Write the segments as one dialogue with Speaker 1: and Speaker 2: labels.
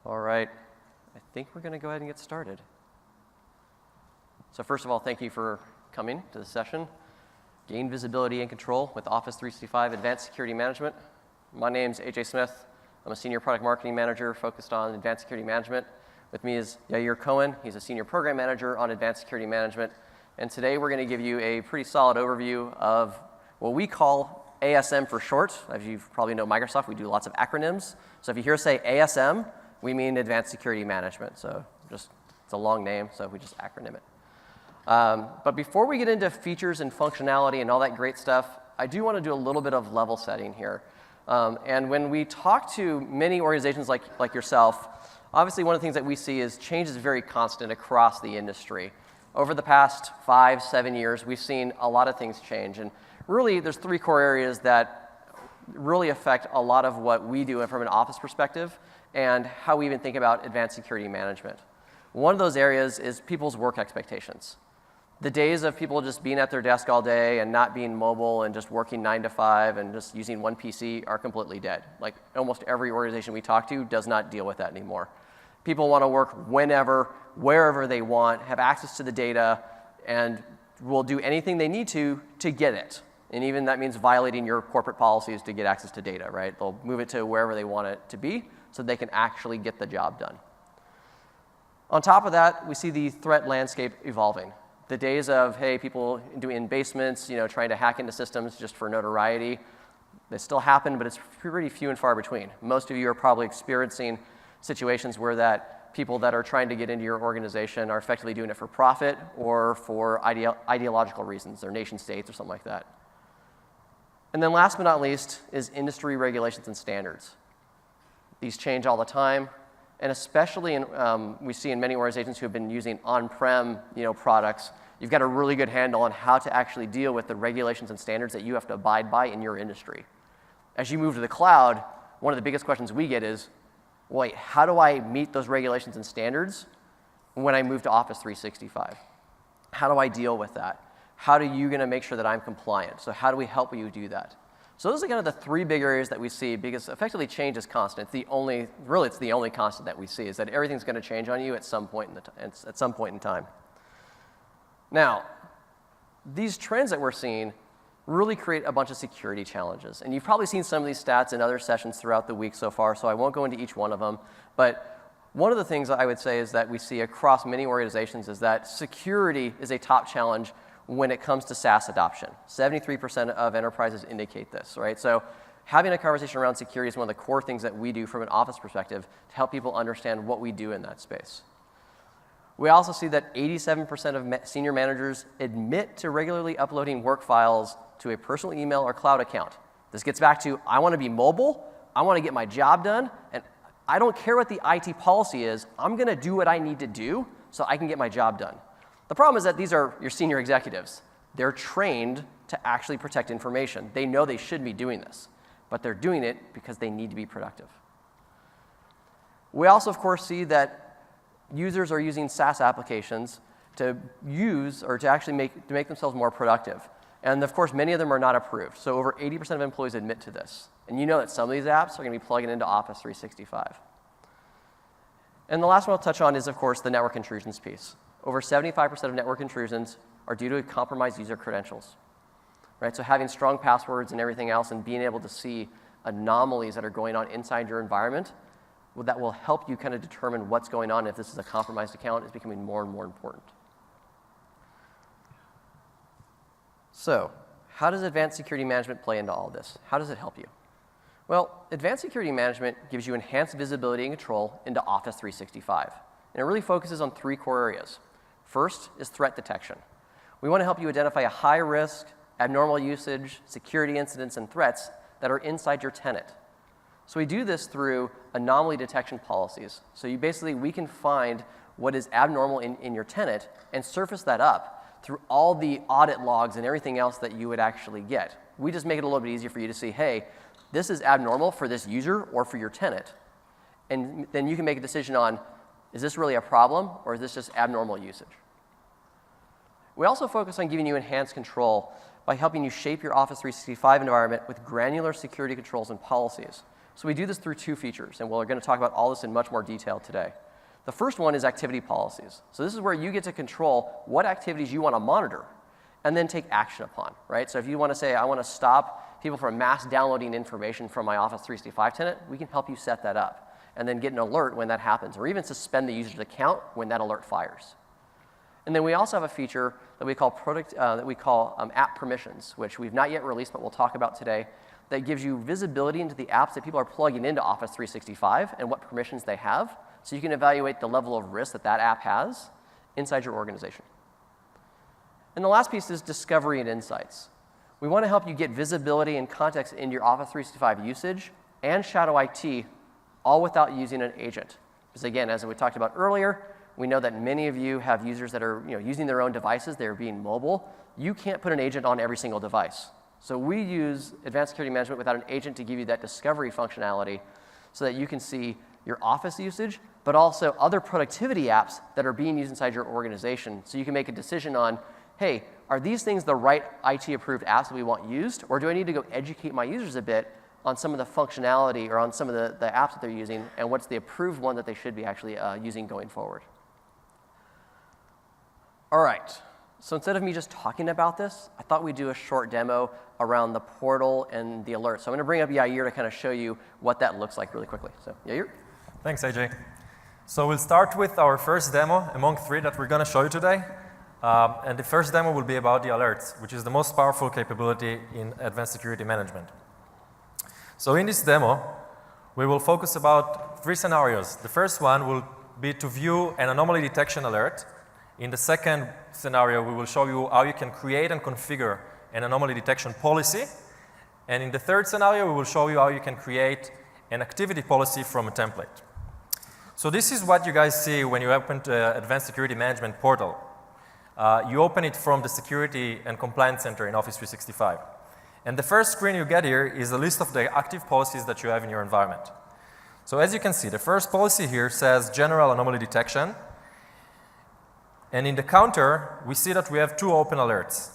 Speaker 1: All right, I think we're going to go ahead and get started. So first of all, thank you for coming to the session. Gain visibility and control with Office 365 Advanced Security Management. My name's AJ Smith. I'm a senior product marketing manager focused on advanced security management. With me is Yair Cohen. He's a senior program manager on advanced security management. And today we're going to give you a pretty solid overview of what we call ASM for short. As you probably know Microsoft, we do lots of acronyms. So if you hear us say ASM, we mean Advanced Security Management. So it's a long name, so we just acronym it. But before we get into features and functionality and all that great stuff, I do want to do a little bit of level setting here. And when we talk to many organizations like yourself, obviously one of the things that we see is change is very constant across the industry. Over the past 5-7 years, we've seen a lot of things change. And really, there's 3 core areas that really affect a lot of what we do from an Office perspective and how we even think about advanced security management. One of those areas is people's work expectations. The days of people just being at their desk all day and not being mobile and just working 9 to 5 and just using one PC are completely dead. Like almost every organization we talk to does not deal with that anymore. People want to work whenever, wherever they want, have access to the data, and will do anything they need to get it. And even that means violating your corporate policies to get access to data, right? They'll move it to wherever they want it to be so they can actually get the job done. On top of that, we see the threat landscape evolving. The days of, hey, people doing basements, trying to hack into systems just for notoriety, they still happen, but it's pretty few and far between. Most of you are probably experiencing situations where that people that are trying to get into your organization are effectively doing it for profit or for ideological reasons, their nation states or something like that. And then last but not least is industry regulations and standards. These change all the time. And especially we see in many organizations who have been using on-prem products, you've got a really good handle on how to actually deal with the regulations and standards that you have to abide by in your industry. As you move to the cloud, one of the biggest questions we get is, wait, how do I meet those regulations and standards when I move to Office 365? How do I deal with that? How are you going to make sure that I'm compliant? So how do we help you do that? So those are kind of the 3 big areas that we see, because effectively change is constant. It's the only constant that we see, is that everything's going to change on you at some point in time. Now, these trends that we're seeing really create a bunch of security challenges. And you've probably seen some of these stats in other sessions throughout the week so far, so I won't go into each one of them. But one of the things I would say is that we see across many organizations is that security is a top challenge when it comes to SaaS adoption. 73% of enterprises indicate this, right? So having a conversation around security is one of the core things that we do from an Office perspective to help people understand what we do in that space. We also see that 87% of senior managers admit to regularly uploading work files to a personal email or cloud account. This gets back to, I want to be mobile, I want to get my job done, and I don't care what the IT policy is, I'm going to do what I need to do so I can get my job done. The problem is that these are your senior executives. They're trained to actually protect information. They know they should be doing this, but they're doing it because they need to be productive. We also, of course, see that users are using SaaS applications to use or to actually make themselves more productive. And of course, many of them are not approved. So over 80% of employees admit to this. And you know that some of these apps are going to be plugging into Office 365. And the last one I'll touch on is, of course, the network intrusions piece. Over 75% of network intrusions are due to compromised user credentials, right? So having strong passwords and everything else and being able to see anomalies that are going on inside your environment, that will help you kind of determine what's going on if this is a compromised account is becoming more and more important. So how does advanced security management play into all this? How does it help you? Well, advanced security management gives you enhanced visibility and control into Office 365. And it really focuses on 3 core areas. First is threat detection. We want to help you identify a high risk, abnormal usage, security incidents, and threats that are inside your tenant. So we do this through anomaly detection policies. So we can find what is abnormal in your tenant and surface that up through all the audit logs and everything else that you would actually get. We just make it a little bit easier for you to see, hey, this is abnormal for this user or for your tenant. And then you can make a decision on, is this really a problem or is this just abnormal usage? We also focus on giving you enhanced control by helping you shape your Office 365 environment with granular security controls and policies. So we do this through two features, and we're going to talk about all this in much more detail today. The first one is activity policies. So this is where you get to control what activities you want to monitor and then take action upon, right? So if you want to say, I want to stop people from mass downloading information from my Office 365 tenant, we can help you set that up and then get an alert when that happens, or even suspend the user's account when that alert fires. And then we also have a feature that we call app permissions, which we've not yet released, but we'll talk about today, that gives you visibility into the apps that people are plugging into Office 365 and what permissions they have, so you can evaluate the level of risk that that app has inside your organization. And the last piece is discovery and insights. We want to help you get visibility and context into your Office 365 usage and Shadow IT, all without using an agent. Because again, as we talked about earlier, we know that many of you have users that are using their own devices. They're being mobile. You can't put an agent on every single device. So we use Advanced Security Management without an agent to give you that discovery functionality so that you can see your Office usage, but also other productivity apps that are being used inside your organization. So you can make a decision on, hey, are these things the right IT-approved apps that we want used, or do I need to go educate my users a bit on some of the functionality or on some of the apps that they're using, and what's the approved one that they should be actually using going forward? All right, so instead of me just talking about this, I thought we'd do a short demo around the portal and the alert. So I'm going to bring up Yair to kind of show you what that looks like really quickly. So Yair?
Speaker 2: Thanks, AJ. So we'll start with our first demo among three that we're going to show you today. And the first demo will be about the alerts, which is the most powerful capability in Advanced Security Management. So in this demo, we will focus about three scenarios. The first one will be to view an anomaly detection alert. In the second scenario, we will show you how you can create and configure an anomaly detection policy. And in the third scenario, we will show you how you can create an activity policy from a template. So this is what you guys see when you open the Advanced Security Management portal. You open it from the Security and Compliance Center in Office 365. And the first screen you get here is a list of the active policies that you have in your environment. So as you can see, the first policy here says General Anomaly Detection. And in the counter, we see that we have two open alerts.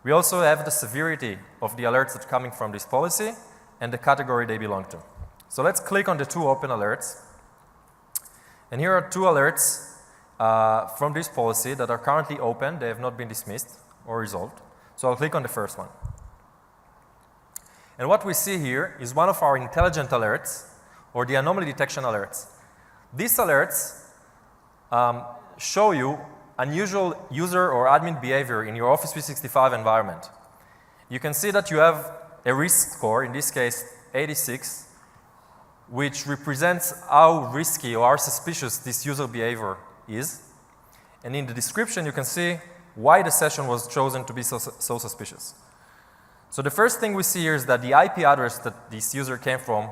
Speaker 2: We also have the severity of the alerts that are coming from this policy and the category they belong to. So let's click on the two open alerts. And here are two alerts from this policy that are currently open. They have not been dismissed or resolved. So I'll click on the first one. And what we see here is one of our intelligent alerts, or the anomaly detection alerts. These alerts show you unusual user or admin behavior in your Office 365 environment. You can see that you have a risk score, in this case 86, which represents how risky or how suspicious this user behavior is. And in the description, you can see why the session was chosen to be so suspicious. So the first thing we see here is that the IP address that this user came from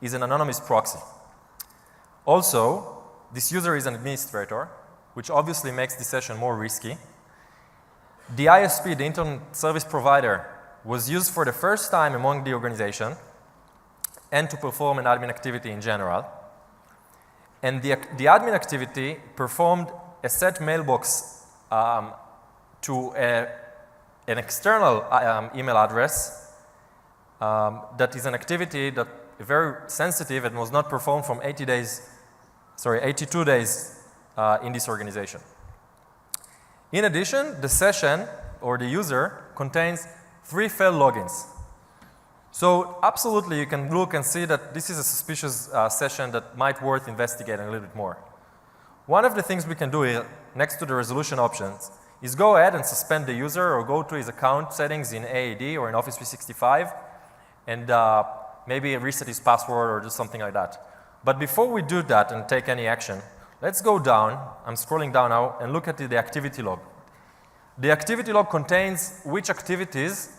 Speaker 2: is an anonymous proxy. Also, this user is an administrator, which obviously makes the session more risky. The ISP, the Internet Service Provider, was used for the first time among the organization and to perform an admin activity in general. And the admin activity performed a set mailbox to an external email address that is an activity that is very sensitive and was not performed from 82 days in this organization. In addition, the session or the user contains 3 failed logins. So absolutely you can look and see that this is a suspicious session that might worth investigating a little bit more. One of the things we can do here, next to the resolution options, is go ahead and suspend the user or go to his account settings in AAD or in Office 365 and maybe reset his password or do something like that. But before we do that and take any action, let's go down. I'm scrolling down now and look at the activity log. The activity log contains which activities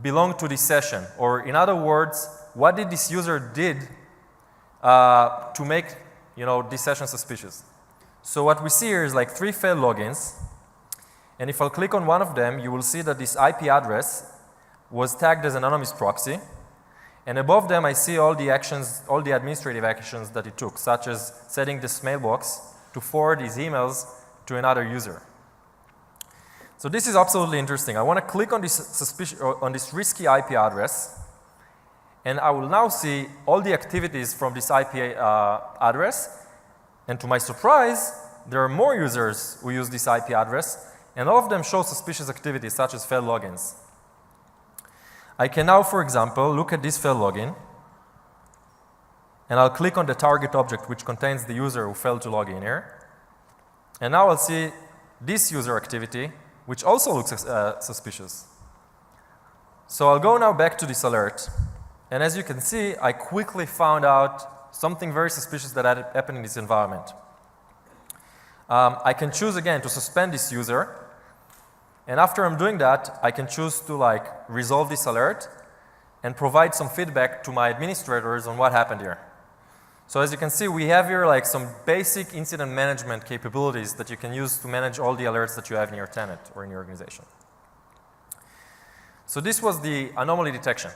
Speaker 2: belong to this session, or in other words, what did this user did to make this session suspicious. So what we see here is like 3 failed logins, and if I'll click on one of them, you will see that this IP address was tagged as an anonymous proxy, and above them I see all the actions, all the administrative actions that it took, such as setting this mailbox to forward these emails to another user. So this is absolutely interesting. I want to click on this risky IP address, and I will now see all the activities from this IP address. And to my surprise, there are more users who use this IP address, and all of them show suspicious activities such as failed logins. I can now, for example, look at this failed login, and I'll click on the target object which contains the user who failed to log in here. And now I'll see this user activity, which also looks suspicious. So I'll go now back to this alert. And as you can see, I quickly found out something very suspicious that had happened in this environment. I can choose again to suspend this user. And after I'm doing that, I can choose to resolve this alert and provide some feedback to my administrators on what happened here. So as you can see, we have here some basic incident management capabilities that you can use to manage all the alerts that you have in your tenant or in your organization. So this was the anomaly detection.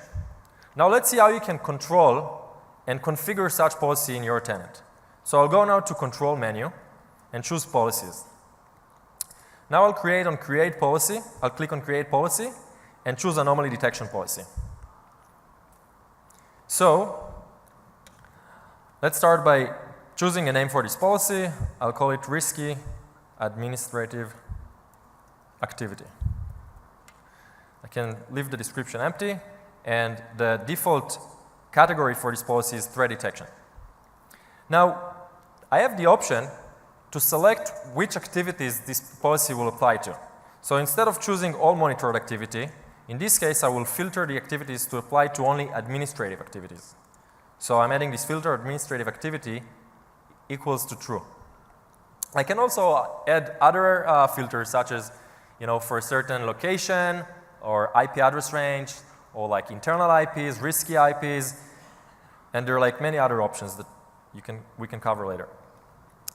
Speaker 2: Now let's see how you can control and configure such policy in your tenant. So I'll go now to Control menu and choose Policies. Now I'll click on Create Policy and choose Anomaly Detection Policy. So let's start by choosing a name for this policy. I'll call it Risky Administrative Activity. I can leave the description empty, and the default category for this policy is threat detection. Now, I have the option to select which activities this policy will apply to. So instead of choosing all monitored activity, in this case I will filter the activities to apply to only administrative activities. So I'm adding this filter administrative activity equals to true. I can also add other filters such as, for a certain location or IP address range or internal IPs, risky IPs, and there are many other options that we can cover later.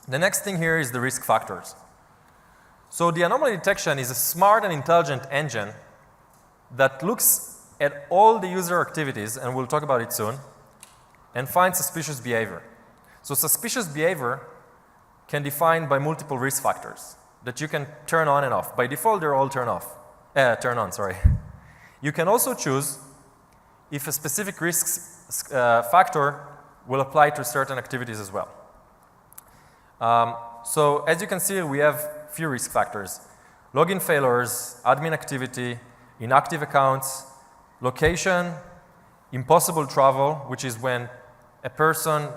Speaker 2: The next thing here is the risk factors. So the anomaly detection is a smart and intelligent engine that looks at all the user activities, and we'll talk about it soon, and find suspicious behavior. So suspicious behavior can be defined by multiple risk factors that you can turn on and off. By default, they're all turn on, sorry. You can also choose if a specific risk factor will apply to certain activities as well. So as you can see, we have few risk factors: login failures, admin activity, inactive accounts, location, impossible travel, which is when a person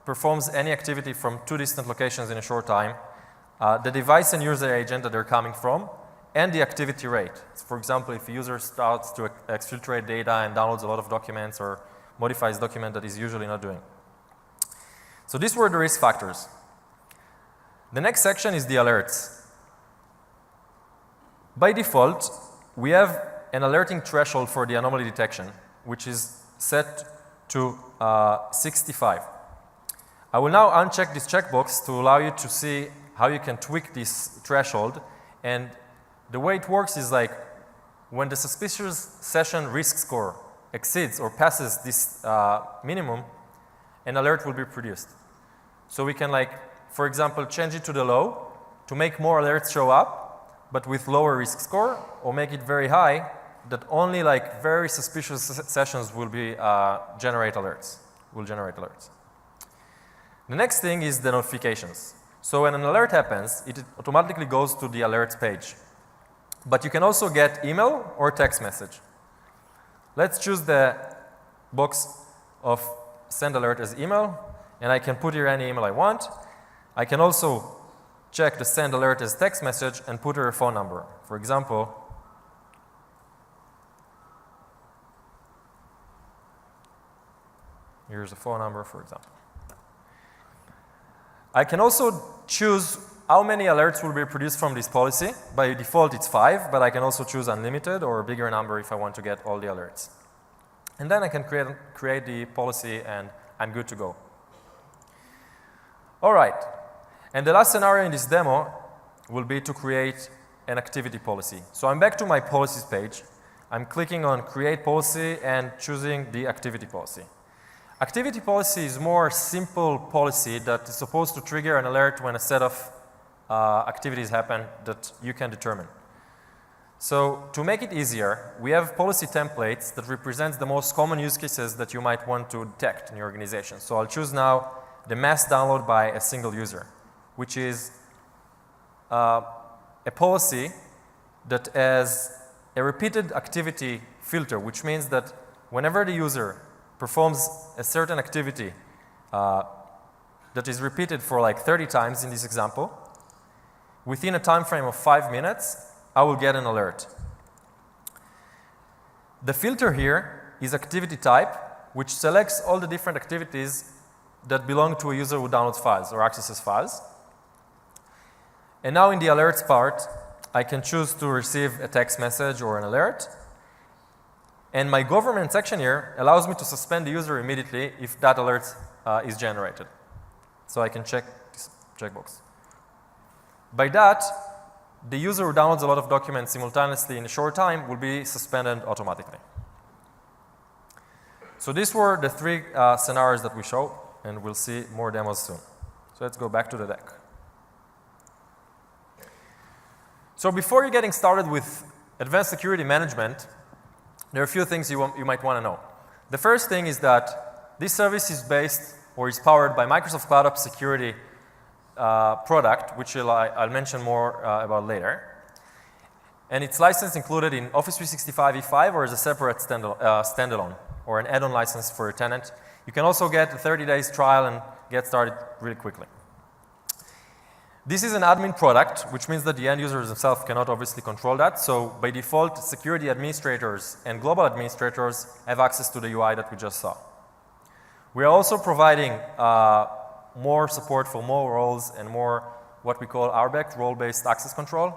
Speaker 2: performs any activity from two distant locations in a short time, the device and user agent that they're coming from, and the activity rate. So for example, if a user starts to exfiltrate data and downloads a lot of documents or modifies document that he's usually not doing. So these were the risk factors. The next section is the alerts. By default, we have an alerting threshold for the anomaly detection, which is set to 65. I will now uncheck this checkbox to allow you to see how you can tweak this threshold. And the way it works is when the suspicious session risk score exceeds or passes this minimum, an alert will be produced. So we can for example, change it to the low to make more alerts show up, but with lower risk score, or make it very high that only very suspicious sessions will be generate alerts. The next thing is the notifications. So when an alert happens, it automatically goes to the alerts page. But you can also get email or text message. Let's choose the box of send alert as email, and I can put here any email I want. I can also check the send alert as text message and put here a phone number. For example, here's a phone number, for example. I can also choose how many alerts will be produced from this policy. By default, it's 5, but I can also choose unlimited or a bigger number if I want to get all the alerts. And then I can create the policy, and I'm good to go. All right. And the last scenario in this demo will be to create an activity policy. So I'm back to my policies page. I'm clicking on Create Policy and choosing the activity policy. Activity policy is more simple policy that is supposed to trigger an alert when a set of activities happen that you can determine. So to make it easier, we have policy templates that represent the most common use cases that you might want to detect in your organization. So I'll choose now the mass download by a single user, which is a policy that has a repeated activity filter, which means that whenever the user performs a certain activity that is repeated for like 30 times in this example, within a time frame of 5 minutes, I will get an alert. The filter here is activity type, which selects all the different activities that belong to a user who downloads files or accesses files. And now in the alerts part, I can choose to receive a text message or an alert. And my government section here allows me to suspend the user immediately if that alert is generated. So I can check this checkbox. By that, the user who downloads a lot of documents simultaneously in a short time will be suspended automatically. So these were the 3 scenarios that we show, and we'll see more demos soon. So let's go back to the deck. So before you're getting started with advanced security management, there are a few things you might want to know. The first thing is that this service is based or is powered by Microsoft Cloud App Security product, which I'll mention more about later. And its license included in Office 365 E5 or as a separate standalone or an add-on license for a tenant. You can also get a 30 days trial and get started really quickly. This is an admin product, which means that the end users themselves cannot obviously control that. So by default, security administrators and global administrators have access to the UI that we just saw. We are also providing more support for more roles and more what we call RBAC, role-based access control,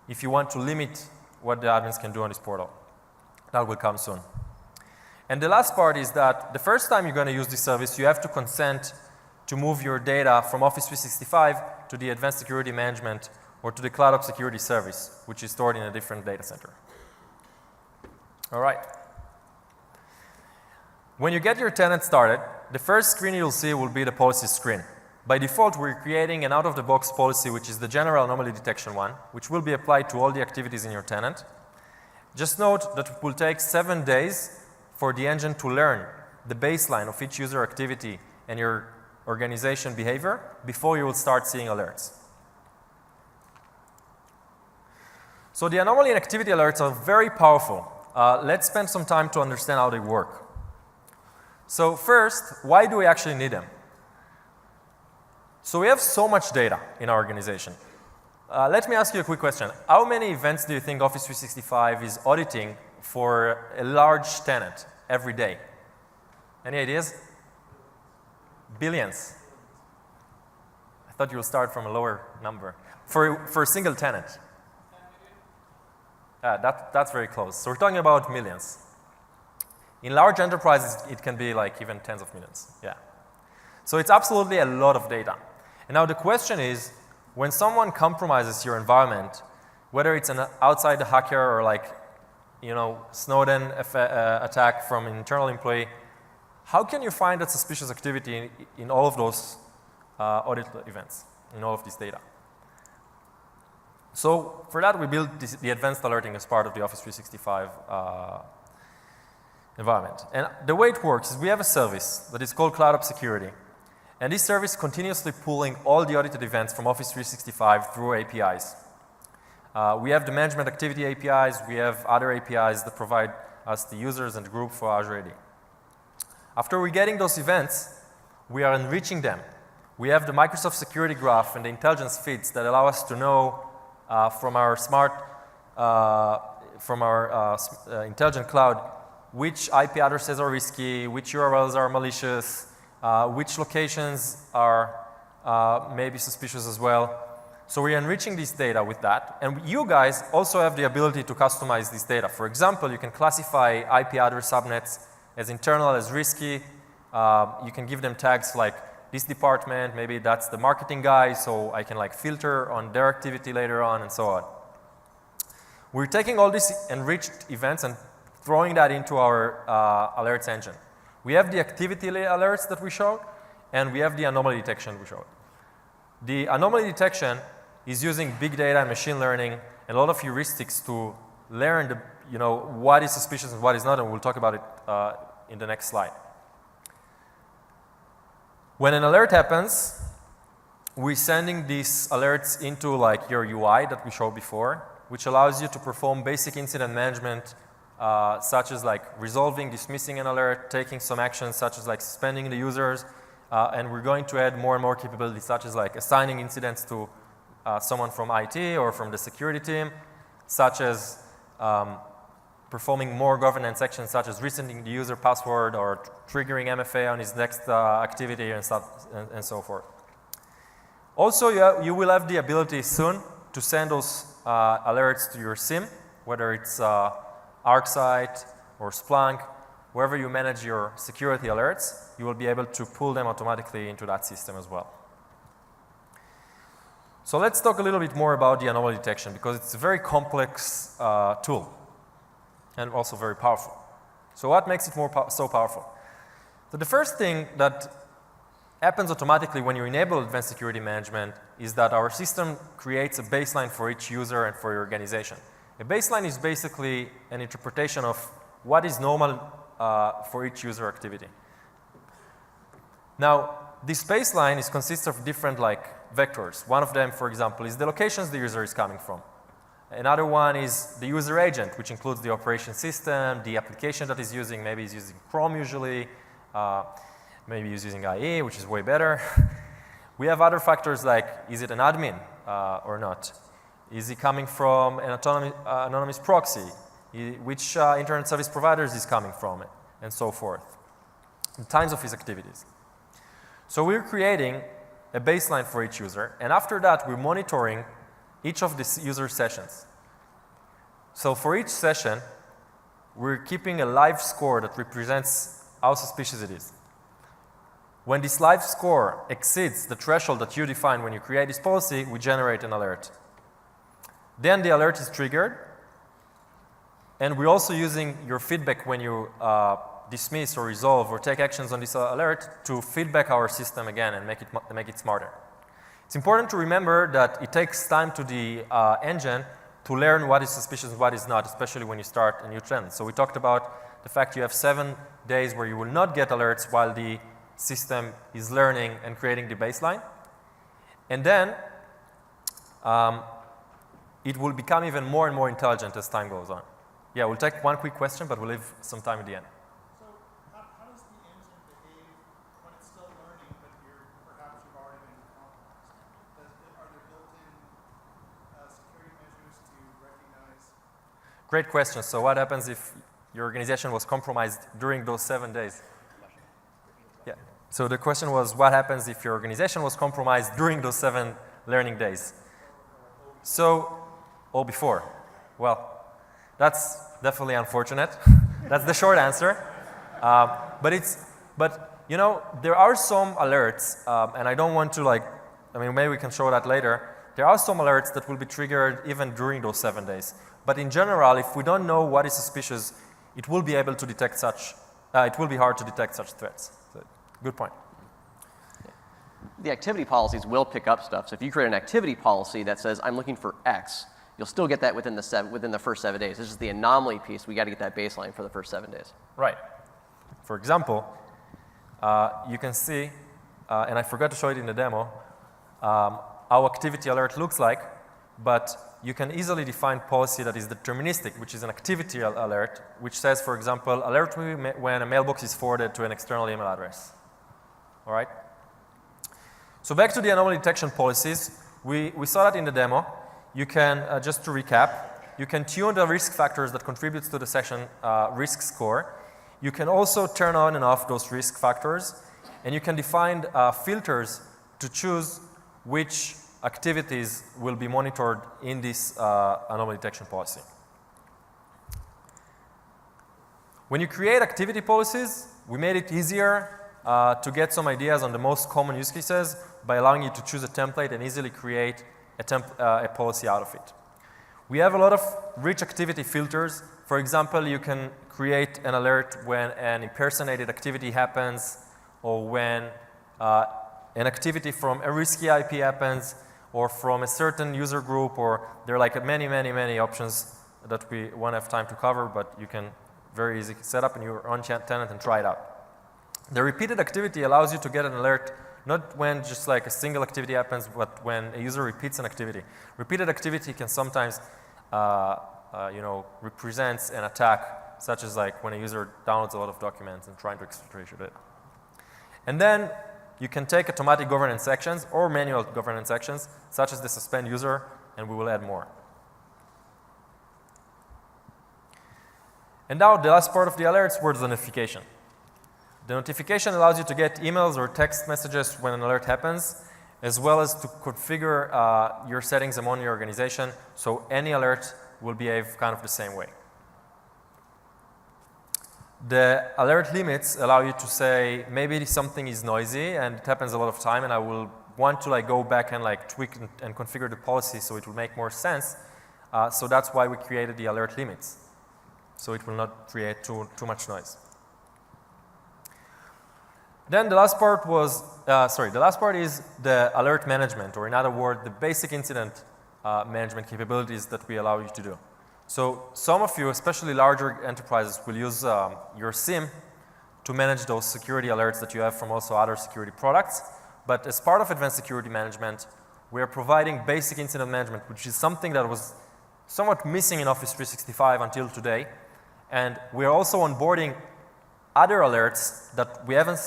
Speaker 2: if you want to limit what the admins can do on this portal. That will come soon. And the last part is that the first time you're going to use this service, you have to consent to move your data from Office 365 to the Advanced Security Management or to the Cloud App Security Service, which is stored in a different data center. All right. When you get your tenant started, the first screen you'll see will be the policy screen. By default, we're creating an out-of-the-box policy, which is the general anomaly detection one, which will be applied to all the activities in your tenant. Just note that it will take 7 days for the engine to learn the baseline of each user activity and your organization behavior before you will start seeing alerts. So the anomaly and activity alerts are very powerful. Let's spend some time to understand how they work. So first, why do we actually need them? So we have so much data in our organization. Let me ask you a quick question. How many events do you think Office 365 is auditing for a large tenant every day? Any ideas? Billions. I thought you would start from a lower number. For a single tenant. That's very close. So we're talking about millions. In large enterprises, it can be like even tens of millions. Yeah. So it's absolutely a lot of data. And now the question is, when someone compromises your environment, whether it's an outside hacker or like, you know, Snowden attack from an internal employee, how can you find that suspicious activity in all of those audit events, in all of this data? So for that, we built the advanced alerting as part of the Office 365 environment. And the way it works is we have a service that is called Cloud App Security. And this service is continuously pulling all the audited events from Office 365 through APIs. We have the management activity APIs. We have other APIs that provide us the users and the group for Azure AD. After we're getting those events, we are enriching them. We have the Microsoft Security Graph and the intelligence feeds that allow us to know from our intelligent cloud which IP addresses are risky, which URLs are malicious, which locations are maybe suspicious as well. So we're enriching this data with that. And you guys also have the ability to customize this data. For example, you can classify IP address subnets as internal, as risky. You can give them tags like this department, maybe that's the marketing guy, so I can like filter on their activity later on and so on. We're taking all these enriched events and throwing that into our alerts engine. We have the activity alerts that we showed, and we have the anomaly detection we showed. The anomaly detection is using big data and machine learning and a lot of heuristics to learn what is suspicious and what is not, and we'll talk about it in the next slide. When an alert happens, we're sending these alerts into like your UI that we showed before, which allows you to perform basic incident management, such as like resolving, dismissing an alert, taking some actions such as like suspending the users, and we're going to add more and more capabilities such as like assigning incidents to someone from IT or from the security team, such as performing more governance actions such as resetting the user password or triggering MFA on his next activity and so forth. Also, you will have the ability soon to send those alerts to your SIEM, whether it's ArcSight or Splunk, wherever you manage your security alerts, you will be able to pull them automatically into that system as well. So let's talk a little bit more about the anomaly detection because it's a very complex tool and also very powerful. So what makes it so powerful? So the first thing that happens automatically when you enable advanced security management is that our system creates a baseline for each user and for your organization. A baseline is basically an interpretation of what is normal for each user activity. Now, this baseline consists of different vectors. One of them, for example, is the locations the user is coming from. Another one is the user agent, which includes the operation system, the application that is using. Maybe he's using Chrome usually. Maybe he's using IE, which is way better. We have other factors like, is it an admin or not? Is he coming from an anonymous proxy? Which internet service providers is coming from, and so forth. The times of his activities. So we're creating a baseline for each user, and after that we're monitoring each of these user sessions. So for each session, we're keeping a live score that represents how suspicious it is. When this live score exceeds the threshold that you define when you create this policy, we generate an alert. Then the alert is triggered, and we're also using your feedback when you dismiss or resolve or take actions on this alert to feedback our system again and make it smarter. It's important to remember that it takes time to the engine to learn what is suspicious and what is not, especially when you start a new trend. So we talked about the fact you have 7 days where you will not get alerts while the system is learning and creating the baseline. And then it will become even more and more intelligent as time goes on. Yeah, we'll take one quick question, but we'll leave some time at the end.
Speaker 3: So how does the engine behave when it's still learning, but perhaps you've already been compromised? Are there built-in security measures to recognize?
Speaker 2: Great question. So what happens if your organization was compromised during those 7 days? Yeah. So the question was, what happens if your organization was compromised during those 7 learning days? So, or before. Well, that's definitely unfortunate. That's the short answer. But you know, there are some alerts, and I don't want to maybe we can show that later. There are some alerts that will be triggered even during those 7 days. But in general, if we don't know what is suspicious, it will be able to detect it will be hard to detect such threats. So, good point.
Speaker 1: The activity policies will pick up stuff. So if you create an activity policy that says, I'm looking for X, you'll still get that within the first 7 days. This is the anomaly piece. We got to get that baseline for the first 7 days.
Speaker 2: Right. For example, you can see, and I forgot to show it in the demo, how activity alert looks like, but you can easily define policy that is deterministic, which is an activity alert, which says, for example, alert me when a mailbox is forwarded to an external email address. All right? So back to the anomaly detection policies. We saw that in the demo. You can, just to recap, you can tune the risk factors that contributes to the session risk score. You can also turn on and off those risk factors, and you can define filters to choose which activities will be monitored in this anomaly detection policy. When you create activity policies, we made it easier to get some ideas on the most common use cases by allowing you to choose a template and easily create a policy out of it. We have a lot of rich activity filters. For example, you can create an alert when an impersonated activity happens, or when an activity from a risky IP happens, or from a certain user group, or there are many options that we won't have time to cover, but you can very easily set up in your own tenant and try it out. The repeated activity allows you to get an alert not when just like a single activity happens, but when a user repeats an activity. Repeated activity can sometimes represents an attack, such as like when a user downloads a lot of documents and trying to exfiltrate it. And then you can take automatic governance actions or manual governance actions, such as the suspend user, and we will add more. And now the last part of the alerts was the notification. The notification allows you to get emails or text messages when an alert happens, as well as to configure your settings among your organization, so any alert will behave kind of the same way. The alert limits allow you to say maybe something is noisy and it happens a lot of time, and I will want to like go back and like tweak and configure the policy so it will make more sense. So that's why we created the alert limits, so it will not create too much noise. Then the last part was, the last part is the alert management, or in other words, the basic incident management capabilities that we allow you to do. So some of you, especially larger enterprises, will use your SIEM to manage those security alerts that you have from also other security products. But as part of advanced security management, we are providing basic incident management, which is something that was somewhat missing in Office 365 until today. And we are also onboarding other alerts that we haven't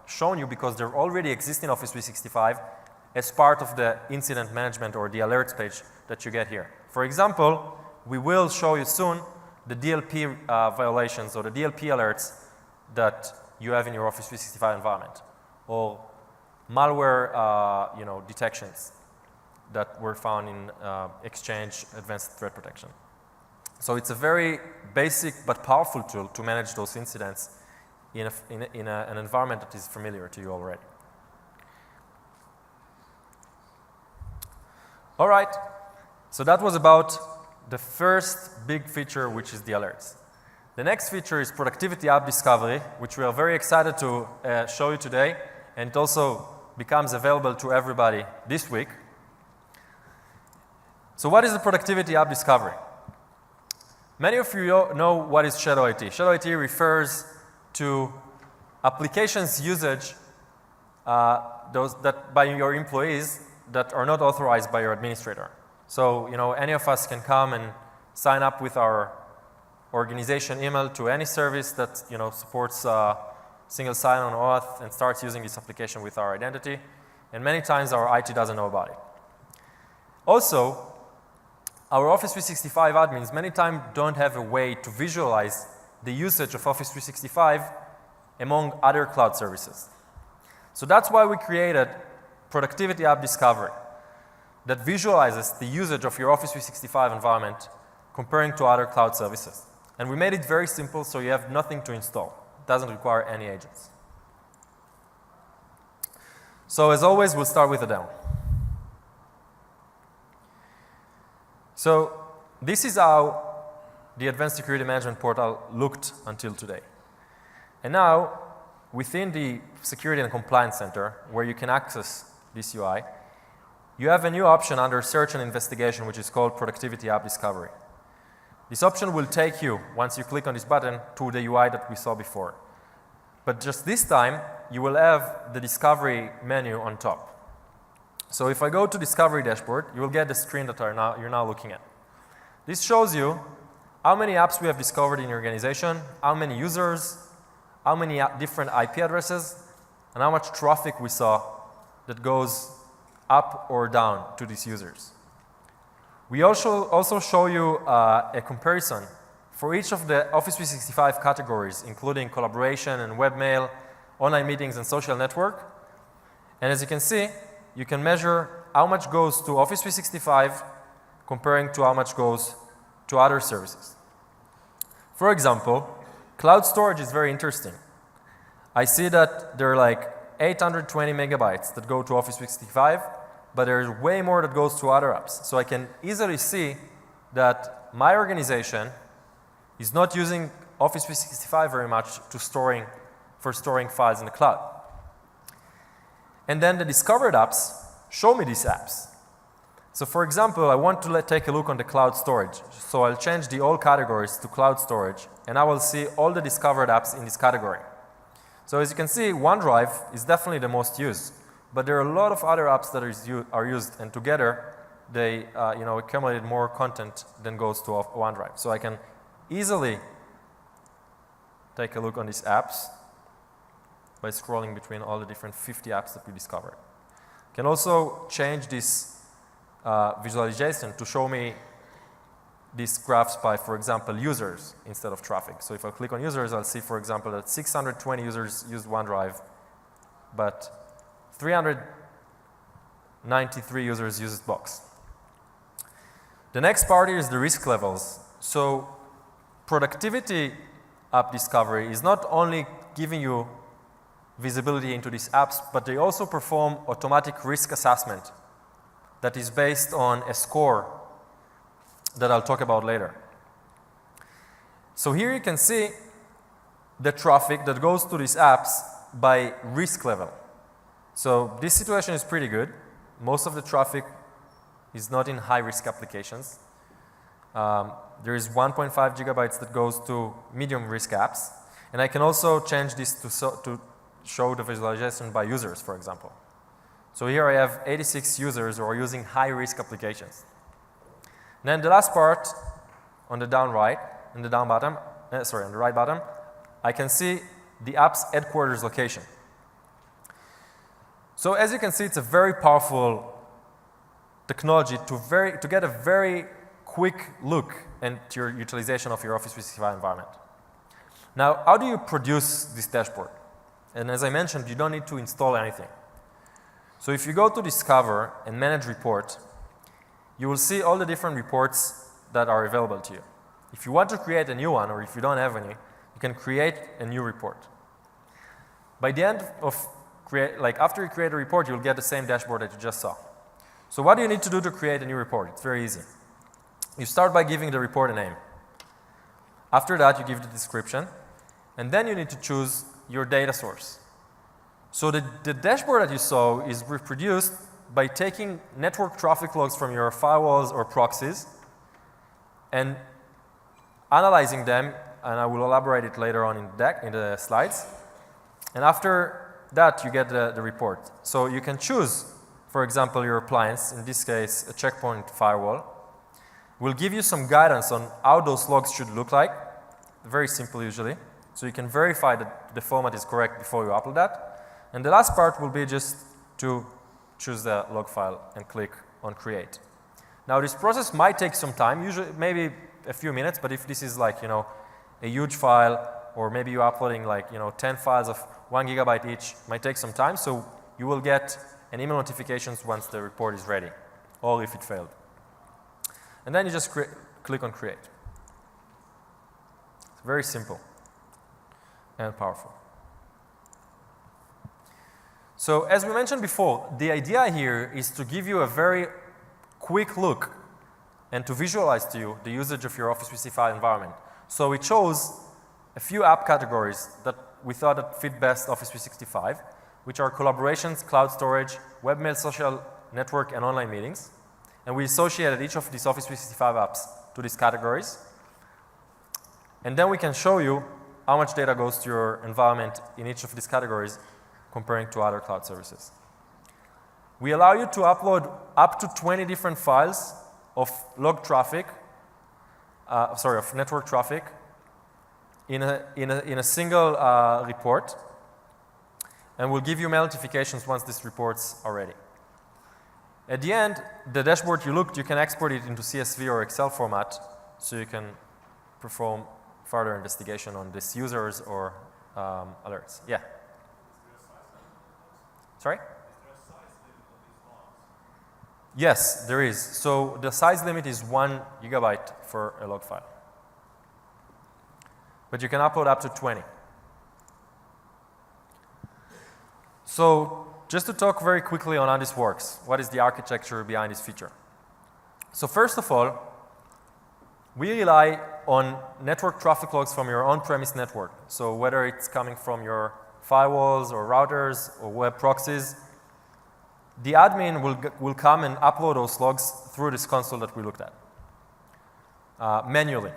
Speaker 2: shown you because they're already exist in Office 365 as part of the incident management or the alerts page that you get here. For example, we will show you soon the DLP violations or the DLP alerts that you have in your Office 365 environment, or malware detections that were found in Exchange Advanced Threat Protection. So it's a very basic but powerful tool to manage those incidents in an environment that is familiar to you already. All right, so that was about the first big feature, which is the alerts. The next feature is Productivity App Discovery, which we are very excited to show you today, and it also becomes available to everybody this week. So what is the Productivity App Discovery? Many of you know what is Shadow IT. Shadow IT refers to applications usage that by your employees that are not authorized by your administrator. So, any of us can come and sign up with our organization email to any service that, supports single sign-on auth and starts using this application with our identity. And many times our IT doesn't know about it. Also, our Office 365 admins many times don't have a way to visualize the usage of Office 365 among other cloud services. So that's why we created Productivity App Discovery that visualizes the usage of your Office 365 environment comparing to other cloud services. And we made it very simple so you have nothing to install. It doesn't require any agents. So as always, we'll start with a demo. So this is how the Advanced Security Management Portal looked until today. And now, within the Security and Compliance Center, where you can access this UI, you have a new option under Search and Investigation, which is called Productivity App Discovery. This option will take you, once you click on this button, to the UI that we saw before. But just this time, you will have the Discovery menu on top. So if I go to Discovery Dashboard, you will get the screen that you're now looking at. This shows you how many apps we have discovered in your organization, how many users, how many different IP addresses, and how much traffic we saw that goes up or down to these users. We also show you a comparison for each of the Office 365 categories, including collaboration and webmail, online meetings, and social network. And as you can see, you can measure how much goes to Office 365 comparing to how much goes to other services. For example, cloud storage is very interesting. I see that there are like 820 megabytes that go to Office 365, but there's way more that goes to other apps. So I can easily see that my organization is not using Office 365 very much for storing files in the cloud. And then the discovered apps show me these apps. So for example, I want to take a look on the cloud storage. So I'll change the all categories to cloud storage, and I will see all the discovered apps in this category. So as you can see, OneDrive is definitely the most used, but there are a lot of other apps that are used, and together they accumulate more content than goes to OneDrive. So I can easily take a look on these apps by scrolling between all the different 50 apps that we discovered. Can also change this visualization to show me these graphs by, for example, users instead of traffic. So if I click on users, I'll see, for example, that 620 users used OneDrive, but 393 users used Box. The next part is the risk levels. So productivity app discovery is not only giving you visibility into these apps, but they also perform automatic risk assessment that is based on a score that I'll talk about later. So here you can see the traffic that goes to these apps by risk level. So this situation is pretty good. Most of the traffic is not in high risk applications. There is 1.5 gigabytes that goes to medium risk apps. And I can also change this to show the visualization by users, for example. So here I have 86 users who are using high risk applications. And then the last part on the down right, and the down bottom, on the right bottom, I can see the app's headquarters location. So as you can see, it's a very powerful technology to get a very quick look into your utilization of your Office 365 environment. Now, how do you produce this dashboard? And as I mentioned, you don't need to install anything. So if you go to Discover and Manage Report, you will see all the different reports that are available to you. If you want to create a new one, or if you don't have any, you can create a new report. By the end of after you create a report, you'll get the same dashboard that you just saw. So what do you need to do to create a new report? It's very easy. You start by giving the report a name. After that, you give the description, and then you need to choose your data source. So the dashboard that you saw is reproduced by taking network traffic logs from your firewalls or proxies and analyzing them, and I will elaborate it later on in the slides. And after that, you get the report. So you can choose, for example, your appliance, in this case, a Check Point firewall. Will give you some guidance on how those logs should look like. Very simple usually. So you can verify that the format is correct before you upload that. And the last part will be just to choose the log file and click on Create. Now this process might take some time, usually maybe a few minutes, but if this is like, a huge file, or maybe you're uploading 10 files of 1 gigabyte each, might take some time, so you will get an email notifications once the report is ready, or if it failed. And then you just click on Create. It's very simple and powerful. So as we mentioned before, the idea here is to give you a very quick look and to visualize to you the usage of your Office 365 environment. So we chose a few app categories that we thought that fit best Office 365, which are collaborations, cloud storage, webmail, social network, and online meetings. And we associated each of these Office 365 apps to these categories. And then we can show you how much data goes to your environment in each of these categories comparing to other cloud services. We allow you to upload up to 20 different files of log traffic, of network traffic in a single report, and we'll give you mail notifications once these reports are ready. At the end, the dashboard you can export it into CSV or Excel format, so you can perform further investigation on these users or alerts. Yeah? Sorry? Yes, there is. So the size limit is 1 gigabyte for a log file. But you can upload up to 20. So just to talk very quickly on how this works, what is the architecture behind this feature? So first of all, we rely on network traffic logs from your on-premise network. So whether it's coming from your firewalls or routers or web proxies, the admin will come and upload those logs through this console that we looked at manually.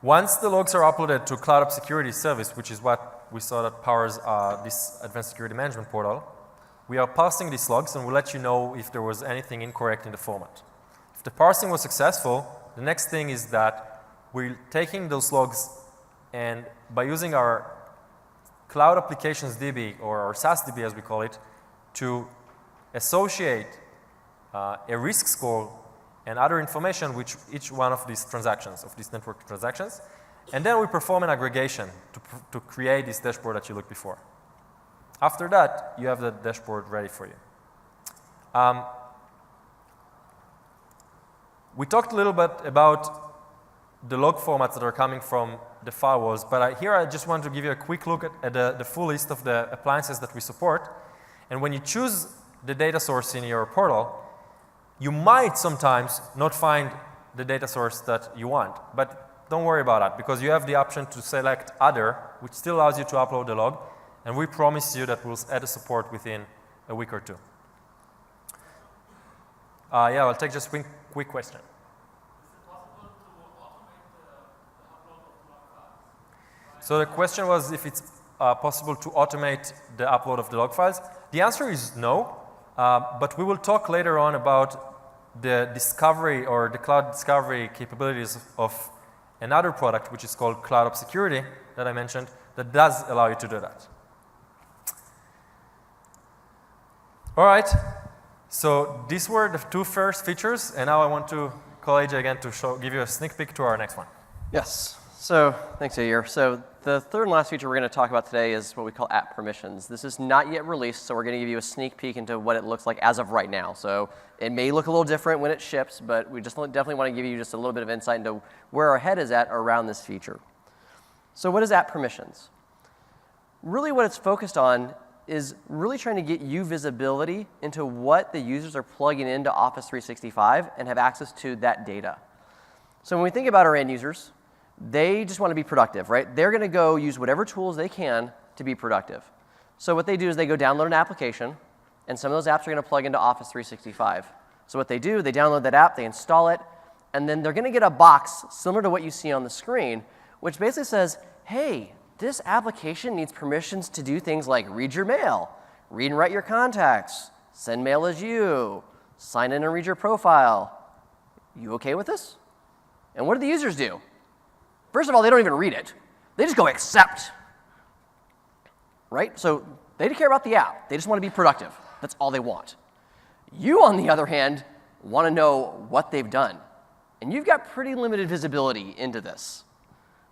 Speaker 2: Once the logs are uploaded to CloudOps Security Service, which is what we saw that powers this Advanced Security Management portal, we are parsing these logs and we'll let you know if there was anything incorrect in the format. If the parsing was successful, the next thing is that we're taking those logs and by using our Cloud Applications DB, or our SaaS DB as we call it, to associate a risk score and other information with each one of these transactions, of these network transactions. And then we perform an aggregation to create this dashboard that you looked before. After that, you have the dashboard ready for you. We talked a little bit about the log formats that are coming from the firewalls, but here I just want to give you a quick look at the full list of the appliances that we support. And when you choose the data source in your portal, you might sometimes not find the data source that you want, but don't worry about that because you have the option to select other, which still allows you to upload the log, and we promise you that we'll add a support within a week or two. Yeah, I'll take just one quick question. So the question was if it's possible to automate the upload of the log files. The answer is no, but we will talk later on about the discovery or the cloud discovery capabilities of another product which is called CloudOps Security that I mentioned that does allow you to do that. All right, so these were the two first features and now I want to call AJ again to give you a sneak peek to our next one.
Speaker 1: Yes. So thanks, Yair. So the third and last feature we're going to talk about today is what we call app permissions. This is not yet released, so we're going to give you a sneak peek into what it looks like as of right now. So it may look a little different when it ships, but we just definitely want to give you just a little bit of insight into where our head is at around this feature. So what is app permissions? Really what it's focused on is really trying to get you visibility into what the users are plugging into Office 365 and have access to that data. So when we think about our end users, they just want to be productive, right? They're going to go use whatever tools they can to be productive. So what they do is they go download an application, and some of those apps are going to plug into Office 365. So what they do, they download that app, they install it, and then they're going to get a box similar to what you see on the screen, which basically says, hey, this application needs permissions to do things like read your mail, read and write your contacts, send mail as you, sign in and read your profile. You okay with this? And what do the users do? First of all, they don't even read it. They just go accept, right? So they don't care about the app. They just want to be productive. That's all they want. You, on the other hand, want to know what they've done. And you've got pretty limited visibility into this.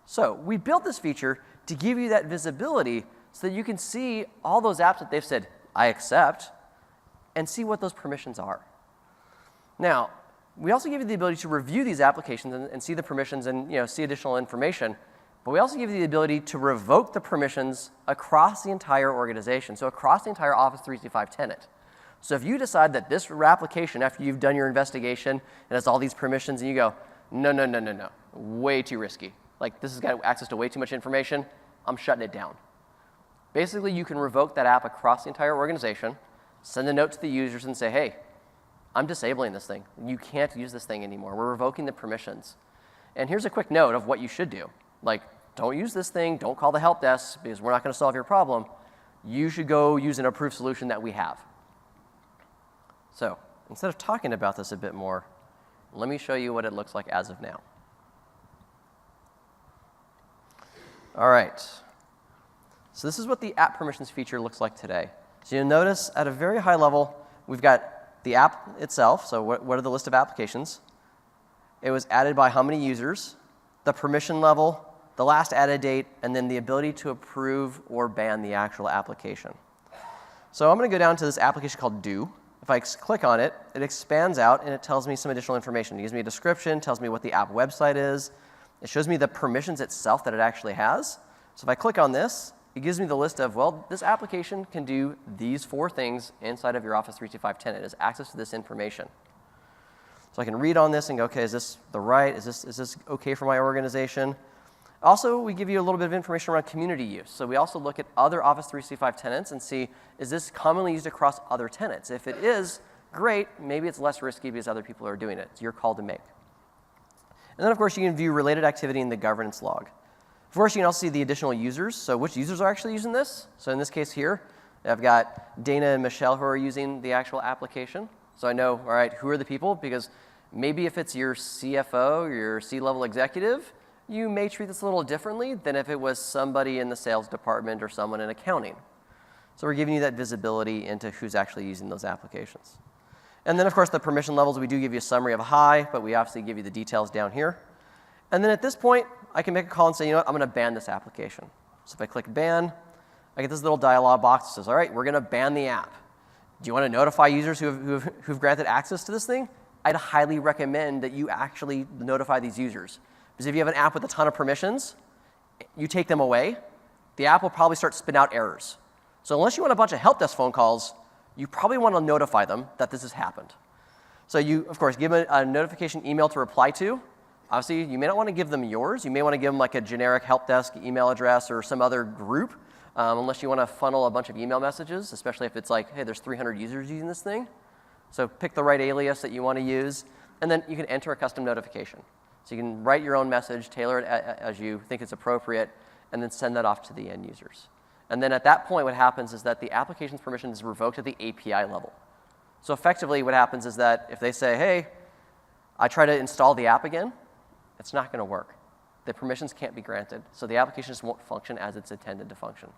Speaker 1: So we built this feature to give you that visibility so that you can see all those apps that they've said, I accept, and see what those permissions are. Now, we also give you the ability to review these applications and see the permissions and see additional information. But we also give you the ability to revoke the permissions across the entire organization, so across the entire Office 365 tenant. So if you decide that this application, after you've done your investigation and has all these permissions, and you go, no, way too risky. Like this has got access to way too much information, I'm shutting it down. Basically, you can revoke that app across the entire organization, send a note to the users and say, hey, I'm disabling this thing. You can't use this thing anymore. We're revoking the permissions. And here's a quick note of what you should do. Like, don't use this thing. Don't call the help desk because we're not going to solve your problem. You should go use an approved solution that we have. So instead of talking about this a bit more, let me show you what it looks like as of now. All right. So this is what the app permissions feature looks like today. So you'll notice at a very high level, we've got the app itself, so what are the list of applications? It was added by how many users, the permission level, the last added date, and then the ability to approve or ban the actual application. So I'm going to go down to this application called Do. If I click on it, it expands out and it tells me some additional information. It gives me a description, tells me what the app website is. It shows me the permissions itself that it actually has. So if I click on this, it gives me the list of, well, this application can do these 4 things inside of your Office 365 tenant. It has access to this information. So I can read on this and go, okay, is this the right? Is this okay for my organization? Also, we give you a little bit of information around community use. So we also look at other Office 365 tenants and see, is this commonly used across other tenants? If it is, great, maybe it's less risky because other people are doing it. It's your call to make. And then, of course, you can view related activity in the governance log. Of course, you can also see the additional users, so which users are actually using this. So in this case here, I've got Dana and Michelle who are using the actual application. So I know, all right, who are the people? Because maybe if it's your CFO or your C-level executive, you may treat this a little differently than if it was somebody in the sales department or someone in accounting. So we're giving you that visibility into who's actually using those applications. And then, of course, the permission levels, we do give you a summary of high, but we obviously give you the details down here. And then at this point, I can make a call and say, you know what, I'm going to ban this application. So if I click ban, I get this little dialog box that says, all right, we're going to ban the app. Do you want to notify users who've granted access to this thing? I'd highly recommend that you actually notify these users. Because if you have an app with a ton of permissions, you take them away, the app will probably start spitting out errors. So unless you want a bunch of help desk phone calls, you probably want to notify them that this has happened. So you, of course, give a notification email to reply to. Obviously, you may not want to give them yours. You may want to give them like a generic help desk email address or some other group, unless you want to funnel a bunch of email messages, especially if it's like, hey, there's 300 users using this thing. So pick the right alias that you want to use, and then you can enter a custom notification. So you can write your own message, tailor it as you think it's appropriate, and then send that off to the end users. And then at that point, what happens is that the application's permission is revoked at the API level. So effectively, what happens is that if they say, hey, I try to install the app again, it's not going to work. The permissions can't be granted. So the application just won't function as it's intended to function.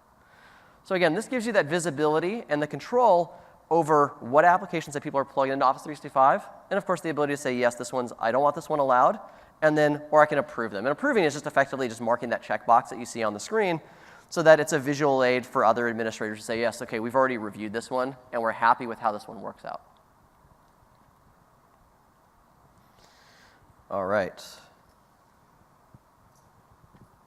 Speaker 1: So again, this gives you that visibility and the control over what applications that people are plugging into Office 365, and of course the ability to say, yes, this one's, I don't want this one allowed, and then, or I can approve them. And approving is just effectively just marking that checkbox that you see on the screen so that it's a visual aid for other administrators to say, yes, okay, we've already reviewed this one, and we're happy with how this one works out. All right.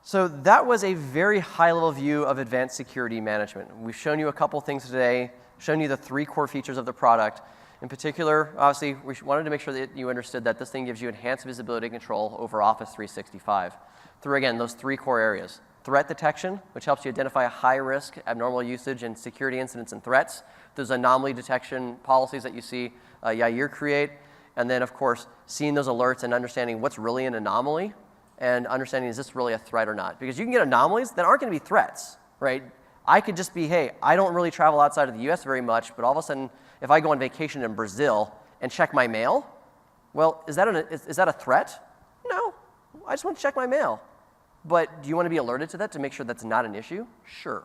Speaker 1: So that was a very high-level view of advanced security management. We've shown you a couple things today, shown you the 3 core features of the product. In particular, obviously, we wanted to make sure that you understood that this thing gives you enhanced visibility and control over Office 365 through, again, those 3 core areas. Threat detection, which helps you identify high-risk, abnormal usage, and security incidents and threats. Those anomaly detection policies that you see Yair create. And then, of course, seeing those alerts and understanding what's really an anomaly and understanding, is this really a threat or not? Because you can get anomalies that aren't going to be threats, right? I could just be, hey, I don't really travel outside of the US very much, but all of a sudden, if I go on vacation in Brazil and check my mail, well, is that a threat? No, I just want to check my mail. But do you want to be alerted to that to make sure that's not an issue? Sure.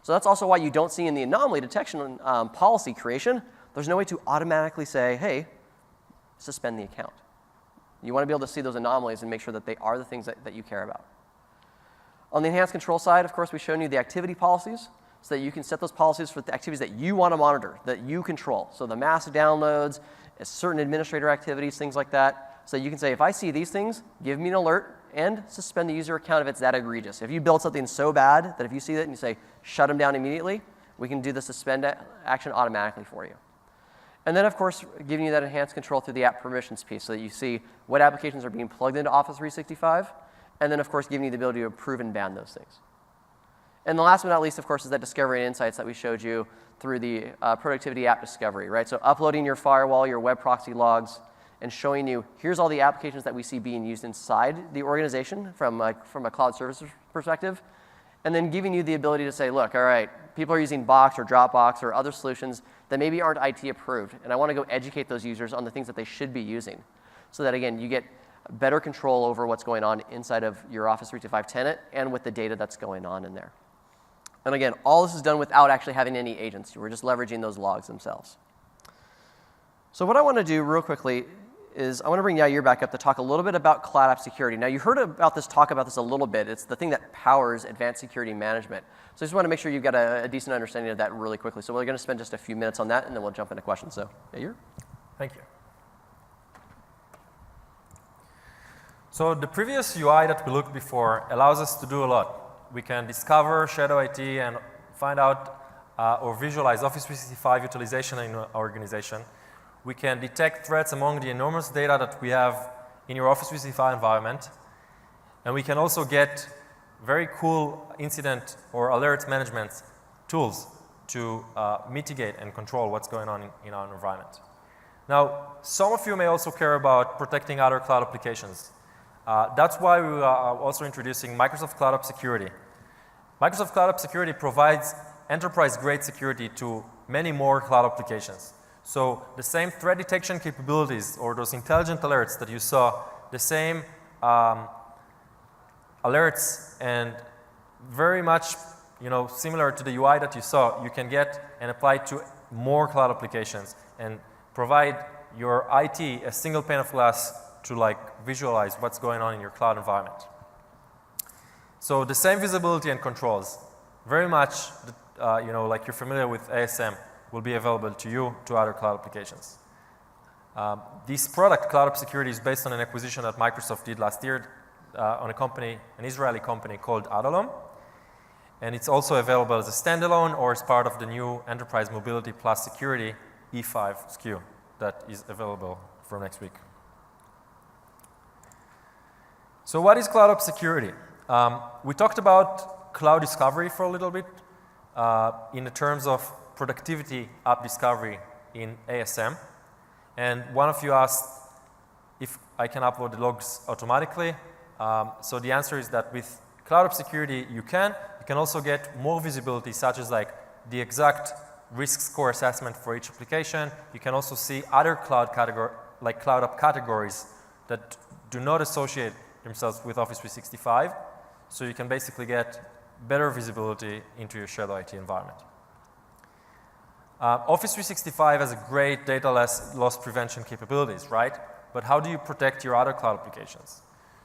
Speaker 1: So that's also why you don't see in the anomaly detection policy creation, there's no way to automatically say, hey, suspend the account. You want to be able to see those anomalies and make sure that they are the things that you care about. On the enhanced control side, of course, we've shown you the activity policies so that you can set those policies for the activities that you want to monitor, that you control. So the massive downloads, certain administrator activities, things like that. So you can say, if I see these things, give me an alert and suspend the user account if it's that egregious. If you build something so bad that if you see it and you say, shut them down immediately, we can do the suspend action automatically for you. And then, of course, giving you that enhanced control through the app permissions piece so that you see what applications are being plugged into Office 365, and then, of course, giving you the ability to approve and ban those things. And the last but not least, of course, is that discovery and insights that we showed you through the productivity app discovery, right? So uploading your firewall, your web proxy logs, and showing you, here's all the applications that we see being used inside the organization from a cloud services perspective, and then giving you the ability to say, look, all right, people are using Box or Dropbox or other solutions that maybe aren't IT approved, and I want to go educate those users on the things that they should be using so that, again, you get better control over what's going on inside of your Office 365 tenant and with the data that's going on in there. And again, all this is done without actually having any agents. We're just leveraging those logs themselves. So what I want to do real quickly is I want to bring Yair back up to talk a little bit about cloud app security. Now, you heard talk about this a little bit. It's the thing that powers advanced security management. So I just want to make sure you've got a decent understanding of that really quickly. So we're going to spend just a few minutes on that, and then we'll jump into questions. So, Yair?
Speaker 2: Thank you. So the previous UI that we looked before allows us to do a lot. We can discover Shadow IT and find out or visualize Office 365 utilization in our organization. We can detect threats among the enormous data that we have in your Office 365 environment. And we can also get very cool incident or alert management tools to mitigate and control what's going on in our environment. Now, some of you may also care about protecting other cloud applications. That's why we are also introducing Microsoft Cloud App Security. Microsoft Cloud App Security provides enterprise-grade security to many more cloud applications. So the same threat detection capabilities or those intelligent alerts that you saw, the same alerts and very much similar to the UI that you saw, you can get and apply to more cloud applications and provide your IT a single pane of glass to visualize what's going on in your cloud environment. So the same visibility and controls, very much, like you're familiar with ASM, will be available to you, to other cloud applications. This product, Cloud App Security, is based on an acquisition that Microsoft did last year on an Israeli company called Adalom. And it's also available as a standalone or as part of the new Enterprise Mobility Plus Security E5 SKU that is available for next week. So what is Cloud App Security? We talked about cloud discovery for a little bit in the terms of productivity app discovery in ASM. And one of you asked if I can upload the logs automatically. So the answer is that with Cloud App Security you can also get more visibility, such as the exact risk score assessment for each application. You can also see other cloud app categories that do not associate themselves with Office 365. So you can basically get better visibility into your shadow IT environment. Office 365 has a great data loss prevention capabilities, right? But how do you protect your other cloud applications?